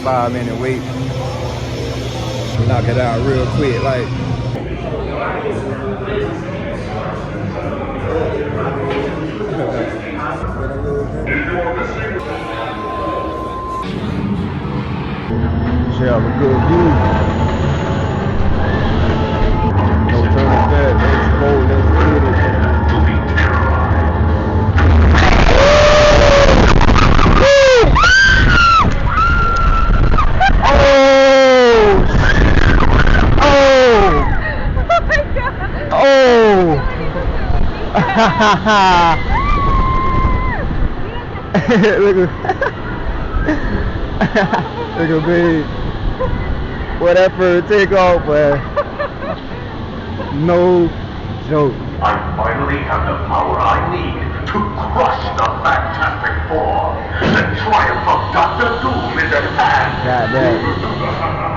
5-minute wait. Knock it out real quick, like. Should have a good view. No turning back. Let's go. Let's get it. Look at me. What effort take off, but no joke. I finally have the power I need to crush the Fantastic Four. The triumph of Dr. Doom is at hand. God damn.